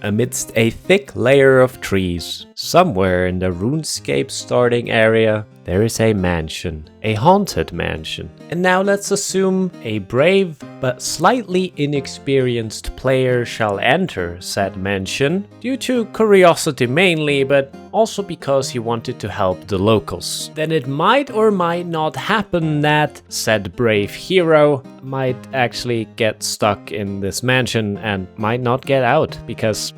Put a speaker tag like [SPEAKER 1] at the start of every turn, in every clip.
[SPEAKER 1] Amidst a thick layer of trees, somewhere in the Runescape starting area, there is a mansion, a haunted mansion. And now let's assume a brave but slightly inexperienced player shall enter said mansion, due to curiosity mainly, but also because he wanted to help the locals. Then it might or might not happen that said brave hero might actually get stuck in this mansion and might not get out, because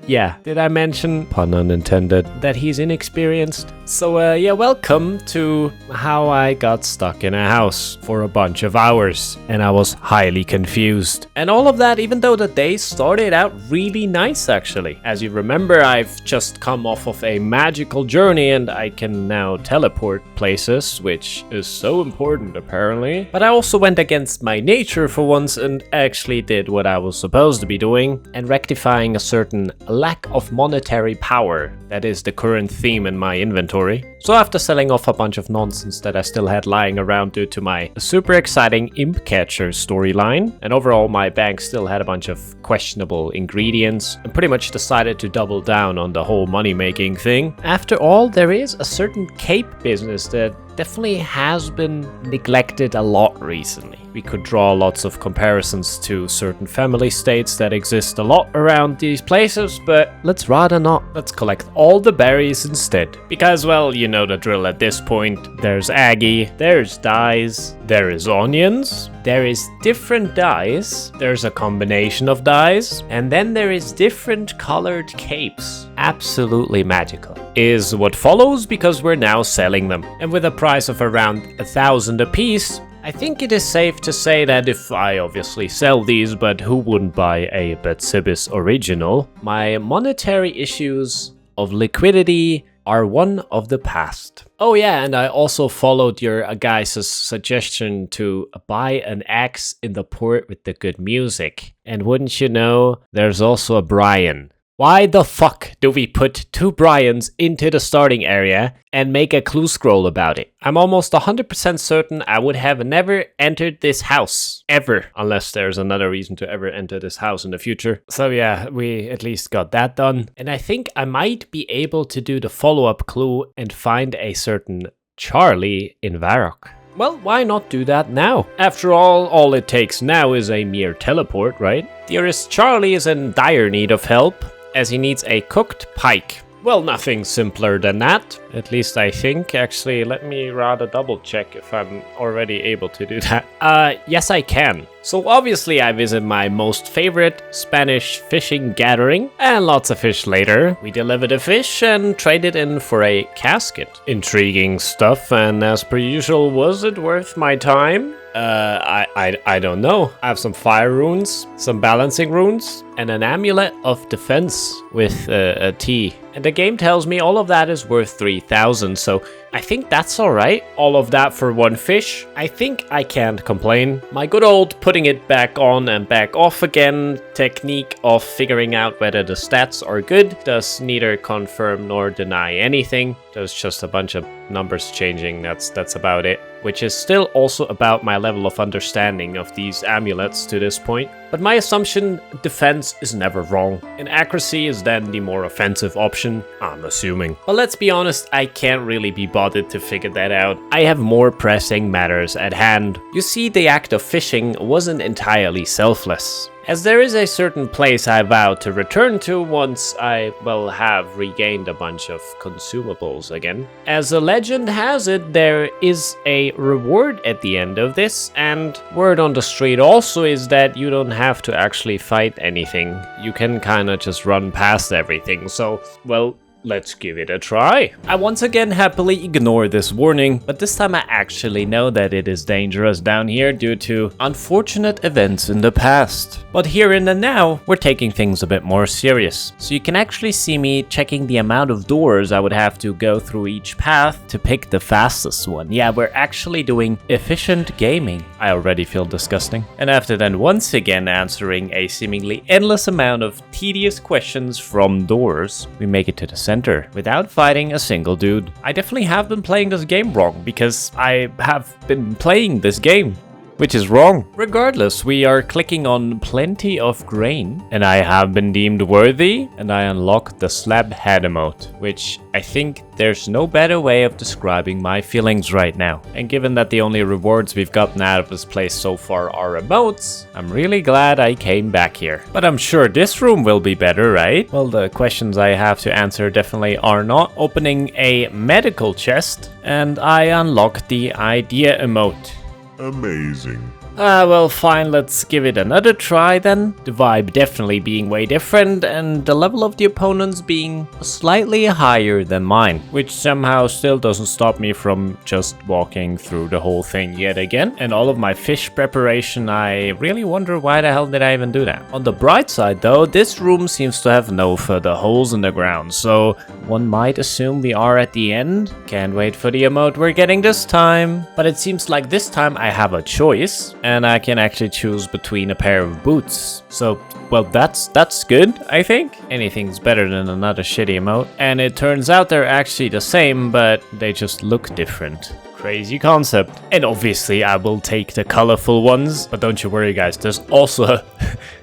[SPEAKER 1] yeah, did I mention, pun unintended, that he's inexperienced? So yeah, welcome to how I got stuck in a house for a bunch of hours, and I was highly confused. And all of that even though the day started out really nice actually. As you remember, I've just come off of a magical journey and I can now teleport places, which is so important apparently. But I also went against my nature for once and actually did what I was supposed to be doing, and rectifying a certain lack of monetary power that is the current theme in my inventory. So after selling off a bunch of nonsense that I still had lying around due to my super exciting imp catcher storyline, and overall my bank still had a bunch of questionable ingredients, and pretty much decided to double down on the whole money making thing. After all, there is a certain cape business that definitely has been neglected a lot recently. We could draw lots of comparisons to certain family states that exist a lot around these places, but let's rather not. Let's collect all the berries instead. Because, well, you know the drill at this point. There's Aggie, there's dyes, there is onions, there is different dyes, there's a combination of dyes, and then there is different colored capes. Absolutely magical. Is what follows, because we're now selling them. And with a price of around 1,000 apiece, I think it is safe to say that if I obviously sell these, but who wouldn't buy a Betsibus original, my monetary issues of liquidity are one of the past. Oh yeah, and I also followed your guys' suggestion to buy an axe in the port with the good music. And wouldn't you know, there's also a Brian. Why the fuck do we put 2 Brians into the starting area and make a clue scroll about it? I'm almost 100% certain I would have never entered this house. Ever. Unless there's another reason to ever enter this house in the future. So yeah, we at least got that done. And I think I might be able to do the follow-up clue and find a certain Charlie in Varrock. Well, why not do that now? After all it takes now is a mere teleport, right? Dearest Charlie is in dire need of help, as he needs a cooked pike. Well, nothing simpler than that. At least I think. Actually, let me rather double check if I'm already able to do that. Yes I can. So obviously I visit my most favorite Spanish fishing gathering, and lots of fish later. We deliver the fish and trade it in for a casket. Intriguing stuff, and as per usual, was it worth my time? I don't know. I have some fire runes, some balancing runes, and an amulet of defense with a T. And the game tells me all of that is worth 3,000, so I think that's alright. All of that for one fish. I think I can't complain. My good old putting it back on and back off again technique of figuring out whether the stats are good does neither confirm nor deny anything. There's just a bunch of numbers changing, that's about it. Which is still also about my level of understanding of these amulets to this point. But my assumption, defense is never wrong, and accuracy is then the more offensive option, I'm assuming. But let's be honest, I can't really be bothered to figure that out. I have more pressing matters at hand. You see, the act of fishing wasn't entirely selfless, as there is a certain place I vow to return to once I, well, have regained a bunch of consumables again. As the legend has it, there is a reward at the end of this, and word on the street also is that you don't have to actually fight anything. You can kinda just run past everything, so, well, let's give it a try. I once again happily ignore this warning, but this time I actually know that it is dangerous down here due to unfortunate events in the past. But here in the now, we're taking things a bit more serious. So you can actually see me checking the amount of doors I would have to go through each path to pick the fastest one. Yeah, we're actually doing efficient gaming. I already feel disgusting. And after then once again answering a seemingly endless amount of tedious questions from doors, we make it to the center without fighting a single dude. I definitely have been playing this game wrong, because I have been playing this game which is wrong. Regardless, we are clicking on plenty of grain, and I have been deemed worthy, and I unlock the slab head emote, which I think there's no better way of describing my feelings right now. And given that the only rewards we've gotten out of this place so far are emotes, I'm really glad I came back here. But I'm sure this room will be better, right? Well, the questions I have to answer definitely are not. Opening a medical chest, and I unlock the idea emote.
[SPEAKER 2] Amazing.
[SPEAKER 1] Well, fine, let's give it another try then. The vibe definitely being way different, and the level of the opponents being slightly higher than mine, which somehow still doesn't stop me from just walking through the whole thing yet again. And all of my fish preparation, I really wonder why the hell did I even do that. On the bright side though, this room seems to have no further holes in the ground, so one might assume we are at the end. Can't wait for the emote we're getting this time. But it seems like this time I have a choice, and I can actually choose between a pair of boots. So, well, that's good, I think. Anything's better than another shitty emote. And it turns out they're actually the same, but they just look different. Crazy concept. And obviously I will take the colorful ones, but don't you worry guys, there's also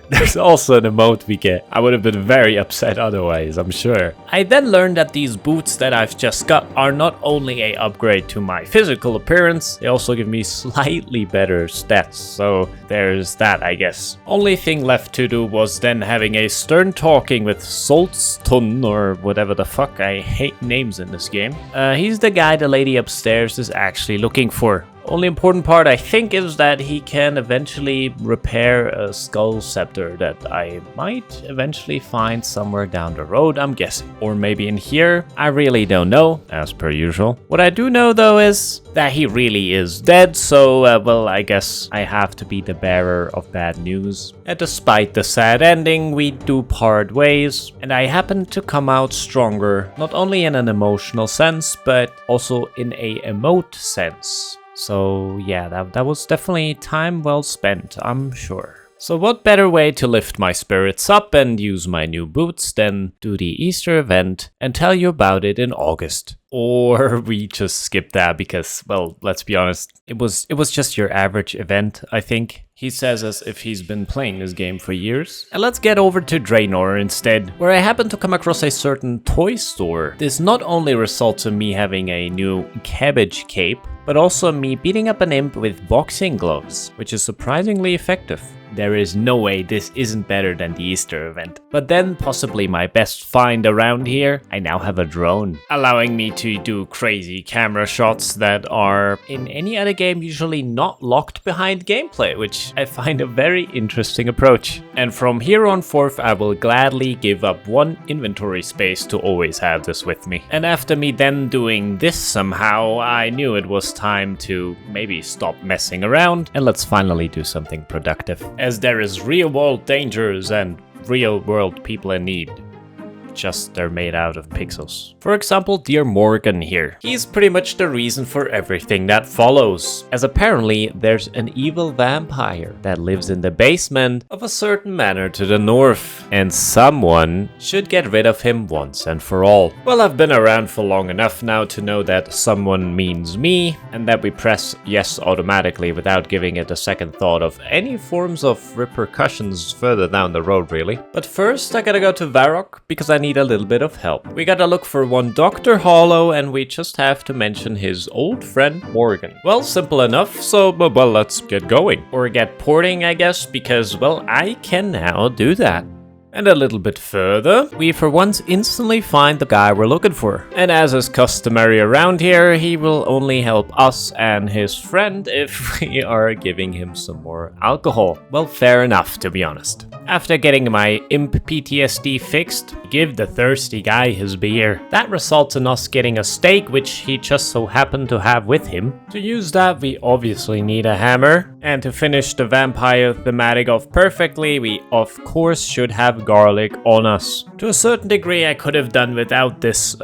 [SPEAKER 1] there's also an emote we get. I would have been very upset otherwise, I'm sure. I then learned that these boots that I've just got are not only a upgrade to my physical appearance, they also give me slightly better stats, so there's that, I guess. Only thing left to do was then having a stern talking with Solstun, or whatever the fuck, I hate names in this game. He's the guy the lady upstairs is actually looking for. Only important part I think is that he can eventually repair a skull scepter that I might eventually find somewhere down the road, I'm guessing. Or maybe in here, I really don't know, as per usual. What I do know though is that he really is dead, so well, I guess I have to be the bearer of bad news. And despite the sad ending, we do part ways, and I happen to come out stronger, not only in an emotional sense, but also in a emote sense. So yeah, that was definitely time well spent, I'm sure. So what better way to lift my spirits up and use my new boots than do the Easter event and tell you about it in August. Or we just skip that because, well, let's be honest, it was just your average event, I think. He says as if he's been playing this game for years. And let's get over to Draenor instead, where I happen to come across a certain toy store. This not only results in me having a new cabbage cape, but also me beating up an imp with boxing gloves, which is surprisingly effective. There is no way this isn't better than the Easter event. But then, possibly my best find around here, I now have a drone, allowing me to do crazy camera shots that are in any other game usually not locked behind gameplay, which I find a very interesting approach. And from here on forth, I will gladly give up one inventory space to always have this with me. And after me then doing this somehow, I knew it was time to maybe stop messing around and let's finally do something productive. As there is real world dangers and real world people in need. Just they're made out of pixels. For example, dear Morgan here. He's pretty much the reason for everything that follows, as apparently there's an evil vampire that lives in the basement of a certain manor to the north, and someone should get rid of him once and for all. Well, I've been around for long enough now to know that someone means me, and that we press yes automatically without giving it a second thought of any forms of repercussions further down the road really. But first I gotta go to Varrock because I need a little bit of help. We gotta look for one Dr. Hollow, and we just have to mention his old friend Morgan. Well, simple enough, so well, let's get going. Or get porting, I guess, because, well, I can now do that. And a little bit further, we for once instantly find the guy we're looking for. And as is customary around here, he will only help us and his friend if we are giving him some more alcohol. Well, fair enough, to be honest. After getting my imp PTSD fixed, give the thirsty guy his beer. That results in us getting a steak, which he just so happened to have with him. To use that, we obviously need a hammer. And to finish the vampire thematic off perfectly, we of course should have garlic on us. To a certain degree, I could have done without this,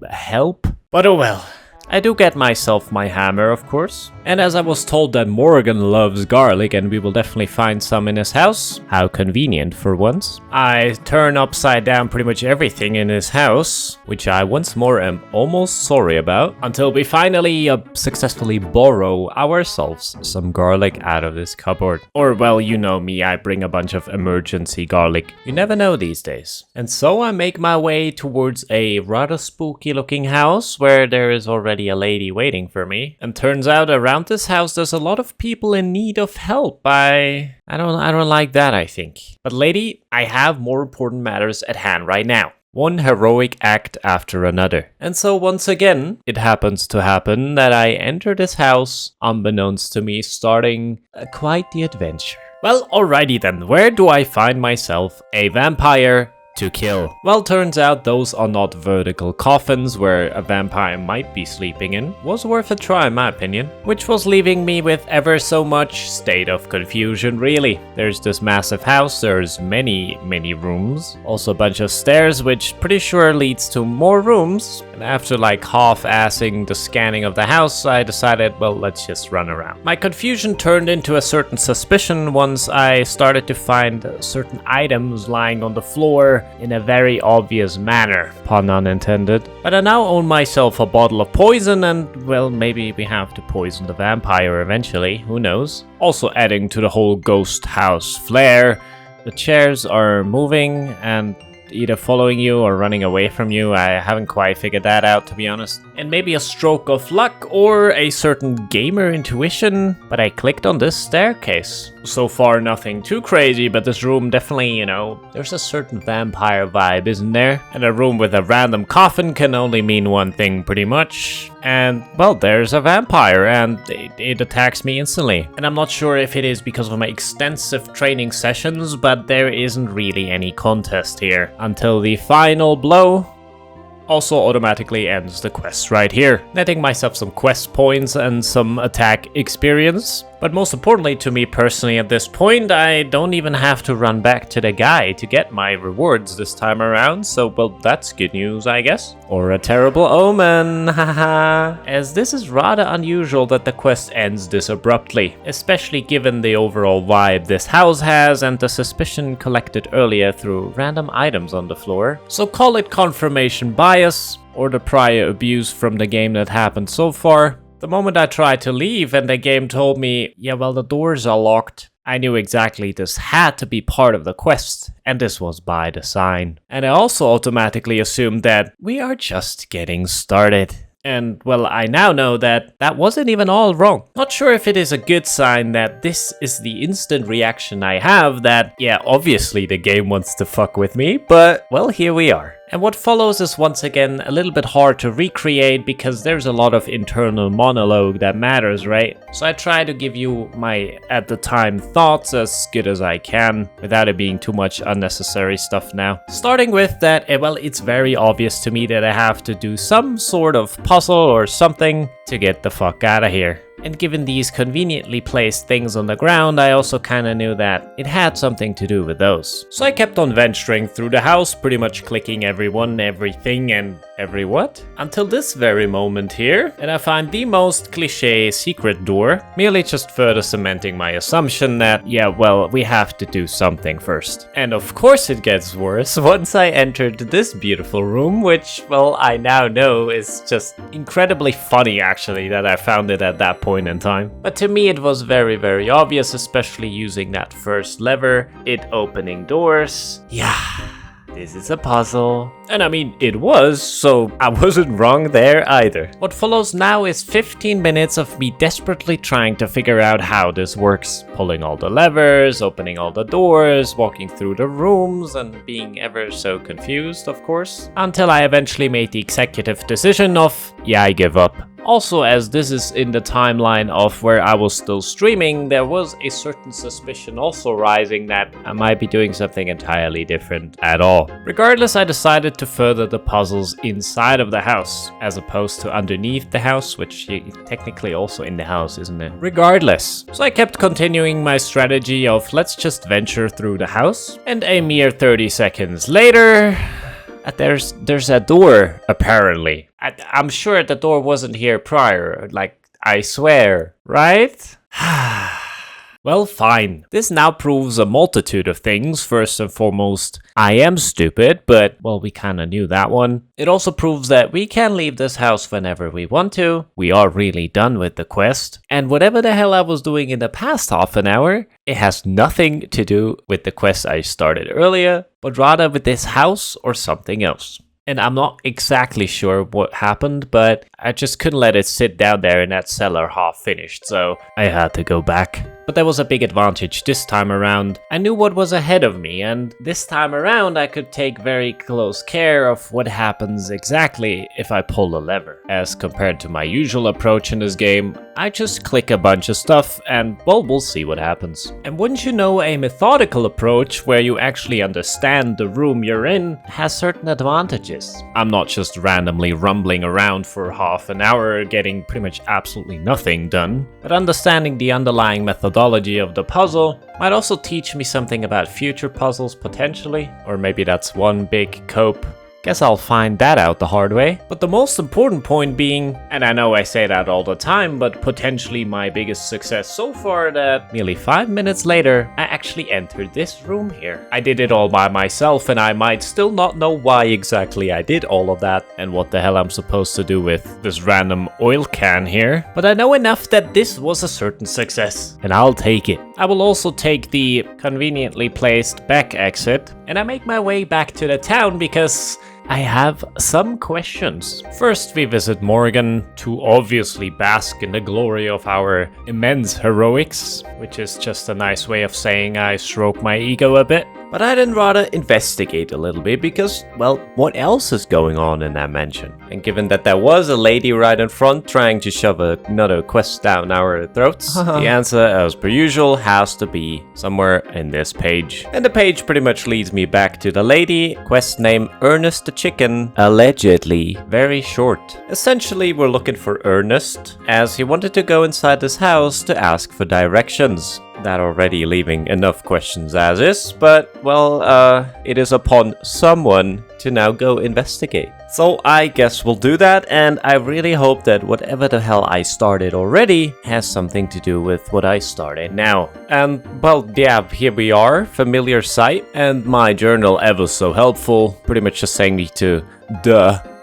[SPEAKER 1] help. But oh well. I do get myself my hammer, of course. And as I was told that Morgan loves garlic and we will definitely find some in his house, how convenient for once, I turn upside down pretty much everything in his house, which I once more am almost sorry about, until we finally successfully borrow ourselves some garlic out of this cupboard. Or well, you know me, I bring a bunch of emergency garlic. You never know these days. And so I make my way towards a rather spooky looking house where there is already a lady waiting for me. And turns out around this house there's a lot of people in need of help. I don't like that, I think. But lady, I have more important matters at hand right now. One heroic act after another. And so once again, it happens to happen that I enter this house, unbeknownst to me, starting quite the adventure. Well, alrighty then, where do I find myself a vampire to kill? Well, turns out those are not vertical coffins where a vampire might be sleeping in. Was worth a try in my opinion, which was leaving me with ever so much state of confusion really. There's this massive house, there's many rooms, also a bunch of stairs which pretty sure leads to more rooms. And after like half-assing the scanning of the house, I decided, well, let's just run around. My confusion turned into a certain suspicion once I started to find certain items lying on the floor in a very obvious manner, pun unintended. But I now own myself a bottle of poison and, well, maybe we have to poison the vampire eventually, who knows. Also adding to the whole ghost house flair, the chairs are moving and either following you or running away from you. I haven't quite figured that out, to be honest. And maybe a stroke of luck or a certain gamer intuition, but I clicked on this staircase. So far nothing too crazy, but this room definitely, you know, there's a certain vampire vibe, isn't there? And a room with a random coffin can only mean one thing pretty much. And, well, there's a vampire and it attacks me instantly. And I'm not sure if it is because of my extensive training sessions, but there isn't really any contest here. Until the final blow also automatically ends the quest right here, netting myself some quest points and some attack experience. But most importantly to me personally at this point, I don't even have to run back to the guy to get my rewards this time around, so well, that's good news, I guess. Or a terrible omen, haha. As this is rather unusual that the quest ends this abruptly, especially given the overall vibe this house has and the suspicion collected earlier through random items on the floor. So call it confirmation bias, or the prior abuse from the game that happened so far. The moment I tried to leave and the game told me, yeah, well, the doors are locked, I knew exactly this had to be part of the quest, and this was by design. And I also automatically assumed that we are just getting started. And, well, I now know that that wasn't even all wrong. Not sure if it is a good sign that this is the instant reaction I have that, yeah, obviously the game wants to fuck with me, but, well, here we are. And what follows is once again a little bit hard to recreate because there's a lot of internal monologue that matters, right? So I try to give you my, at the time, thoughts as good as I can without it being too much unnecessary stuff now. Starting with that, well, it's very obvious to me that I have to do some sort of puzzle or something to get the fuck out of here. And given these conveniently placed things on the ground, I also kinda knew that it had something to do with those. So I kept on venturing through the house, pretty much clicking everyone, everything, and every what? Until this very moment here, and I find the most cliché secret door, merely just further cementing my assumption that, yeah, well, we have to do something first. And of course it gets worse once I entered this beautiful room, which, well, I now know is just incredibly funny actually that I found it at that point in time. But to me it was very, very obvious, especially using that first lever, it opening doors. Yeah. This is a puzzle. And I mean, it was, so I wasn't wrong there either. What follows now is 15 minutes of me desperately trying to figure out how this works. Pulling all the levers, opening all the doors, walking through the rooms, and being ever so confused, of course. Until I eventually made the executive decision of, yeah, I give up. Also, as this is in the timeline of where I was still streaming, there was a certain suspicion also rising that I might be doing something entirely different at all. Regardless, I decided to further the puzzles inside of the house, as opposed to underneath the house, which technically also in the house, isn't it? Regardless. So I kept continuing my strategy of let's just venture through the house, and a mere 30 seconds later, there's a door, apparently. I'm sure the door wasn't here prior, like, I swear, right? Well, fine. This now proves a multitude of things. First and foremost, I am stupid, but, well, we kinda knew that one. It also proves that we can leave this house whenever we want to. We are really done with the quest. And whatever the hell I was doing in the past half an hour, it has nothing to do with the quest I started earlier, but rather with this house or something else. And I'm not exactly sure what happened, but I just couldn't let it sit down there in that cellar half finished, so I had to go back. But there was a big advantage this time around. I knew what was ahead of me, and this time around I could take very close care of what happens exactly if I pull a lever. As compared to my usual approach in this game, I just click a bunch of stuff and, well, we'll see what happens. And wouldn't you know, a methodical approach where you actually understand the room you're in has certain advantages. I'm not just randomly rumbling around for half an hour getting pretty much absolutely nothing done, but understanding the underlying methodology of the puzzle might also teach me something about future puzzles potentially, or maybe that's one big cope. Guess I'll find that out the hard way. But the most important point being, and I know I say that all the time, but potentially my biggest success so far, that nearly 5 minutes later, I actually entered this room here. I did it all by myself, and I might still not know why exactly I did all of that, and what the hell I'm supposed to do with this random oil can here. But I know enough that this was a certain success, and I'll take it. I will also take the conveniently placed back exit, and I make my way back to the town because I have some questions. First, we visit Morgan to obviously bask in the glory of our immense heroics, which is just a nice way of saying I stroke my ego a bit. But I'd rather investigate a little bit because, well, what else is going on in that mansion? And given that there was a lady right in front trying to shove another quest down our throats, the answer, as per usual, has to be somewhere in this page. And the page pretty much leads me back to the lady, quest name Ernest the Chicken, allegedly. Very short. Essentially, we're looking for Ernest, as he wanted to go inside this house to ask for directions. That already leaving enough questions as is, but, well, it is upon someone to now go investigate. So I guess we'll do that, and I really hope that whatever the hell I started already has something to do with what I started now. And, well, yeah, here we are, familiar sight, and my journal ever so helpful, pretty much just saying me to,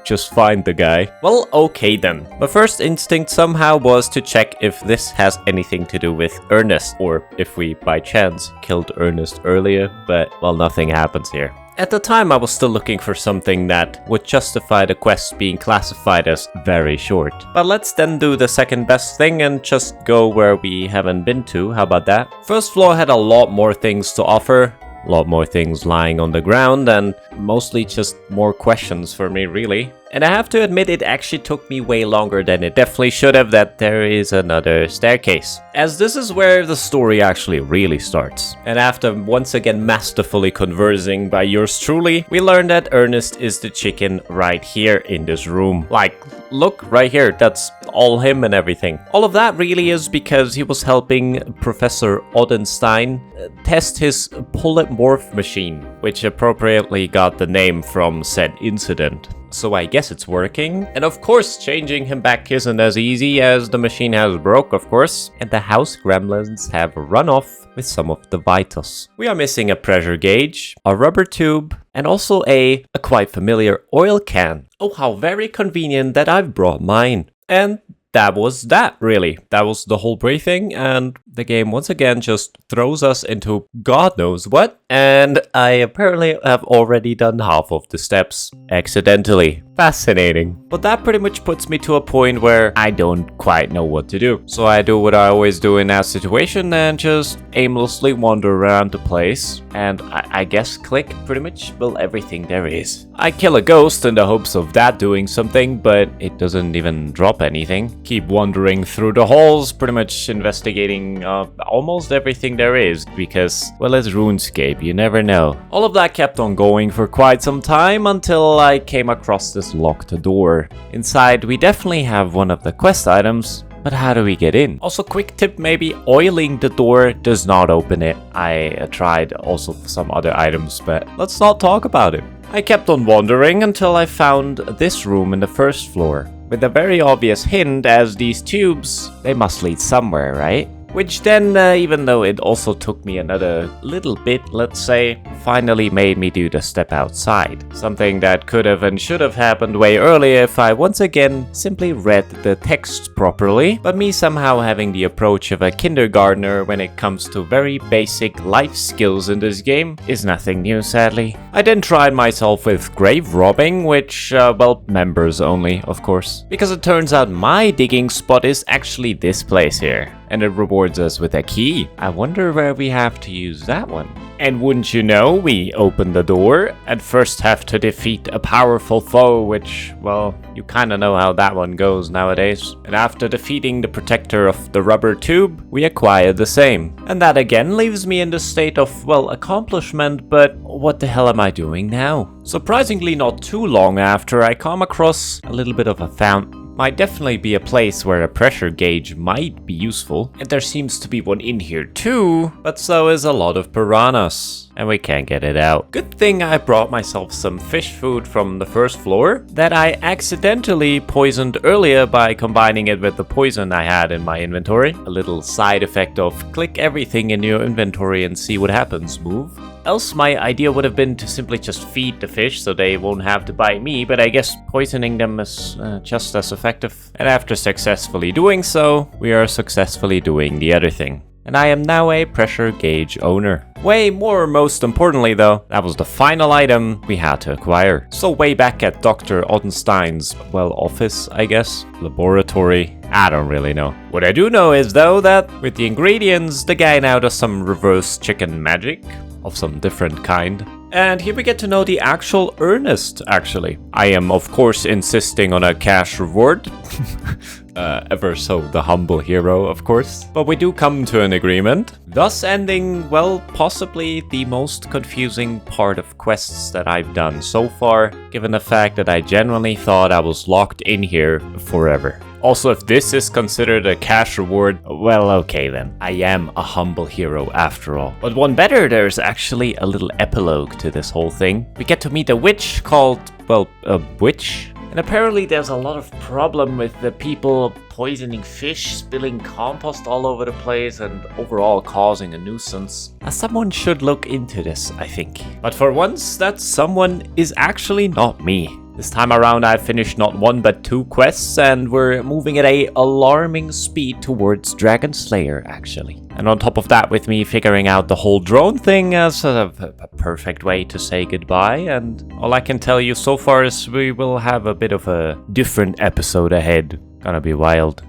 [SPEAKER 1] just find the guy. Well, okay then. My first instinct somehow was to check if this has anything to do with Ernest, or if we by chance killed Ernest earlier, but, well, nothing happens here. At the time, I was still looking for something that would justify the quest being classified as very short. But let's then do the second best thing and just go where we haven't been to. How about that? First floor had a lot more things to offer. A lot more things lying on the ground, and mostly just more questions for me, really. And I have to admit, it actually took me way longer than it definitely should have that there is another staircase, as this is where the story actually really starts. And after once again masterfully conversing by yours truly, we learn that Ernest is the chicken right here in this room. Like, look, right here, that's all him and everything. All of that really is because he was helping Professor Odenstein test his polymorph machine, which appropriately got the name from said incident. So I guess it's working. And of course, changing him back isn't as easy, as the machine has broke, of course. And the house gremlins have run off with some of the vitals. We are missing a pressure gauge, a rubber tube, and also a quite familiar oil can. Oh, how very convenient that I've brought mine. And that was that, really. That was the whole briefing, and the game once again just throws us into God knows what. And I apparently have already done half of the steps accidentally. Fascinating. But that pretty much puts me to a point where I don't quite know what to do. So I do what I always do in that situation and just aimlessly wander around the place. And I guess click pretty much, well, everything there is. I kill a ghost in the hopes of that doing something, but it doesn't even drop anything. Keep wandering through the halls, pretty much investigating almost everything there is, because, well, it's RuneScape, you never know. All of that kept on going for quite some time until I came across this locked door. Inside, we definitely have one of the quest items, but how do we get in? Also, quick tip, maybe oiling the door does not open it. I tried also some other items, but let's not talk about it. I kept on wandering until I found this room in the first floor, with a very obvious hint as these tubes, they must lead somewhere, right? Which then, even though it also took me another little bit, let's say, finally made me do the step outside. Something that could have and should have happened way earlier if I once again simply read the text properly, but me somehow having the approach of a kindergartner when it comes to very basic life skills in this game is nothing new, sadly. I then tried myself with grave robbing, which, well, members only, of course. Because it turns out my digging spot is actually this place here, and it rewards us with a key. I wonder where we have to use that one. And wouldn't you know, we open the door and first have to defeat a powerful foe, which, well, you kinda know how that one goes nowadays. And after defeating the protector of the rubber tube, we acquire the same. And that again leaves me in the state of, well, accomplishment, but what the hell am I doing now? Surprisingly not too long after, I come across a little bit of a fountain. Might definitely be a place where a pressure gauge might be useful, and there seems to be one in here too, but so is a lot of piranhas, and we can't get it out. Good thing I brought myself some fish food from the first floor that I accidentally poisoned earlier by combining it with the poison I had in my inventory. A little side effect of click everything in your inventory and see what happens move. Else my idea would have been to simply just feed the fish so they won't have to bite me, but I guess poisoning them is just as effective. And after successfully doing so, we are successfully doing the other thing. And I am now a pressure gauge owner. Way more, most importantly though, that was the final item we had to acquire. So way back at Dr. Ottenstein's, well, office, I guess, laboratory, I don't really know. What I do know is though that with the ingredients, the guy now does some reverse chicken magic of some different kind. And here we get to know the actual Ernest, actually. I am, of course, insisting on a cash reward. Ever so the humble hero, of course. But we do come to an agreement, thus ending, well, possibly the most confusing part of quests that I've done so far, given the fact that I genuinely thought I was locked in here forever. Also, if this is considered a cash reward, well, okay then. I am a humble hero after all. But one better, there's actually a little epilogue to this whole thing. We get to meet a witch called, well, a witch? And apparently there's a lot of problem with the people poisoning fish, spilling compost all over the place, and overall causing a nuisance. Someone should look into this, I think. But for once, that someone is actually not me. This time around I've finished not one but 2 quests, and we're moving at a alarming speed towards Dragon Slayer, actually. And on top of that, with me figuring out the whole drone thing as a perfect way to say goodbye, and all I can tell you so far is we will have a bit of a different episode ahead. Gonna be wild.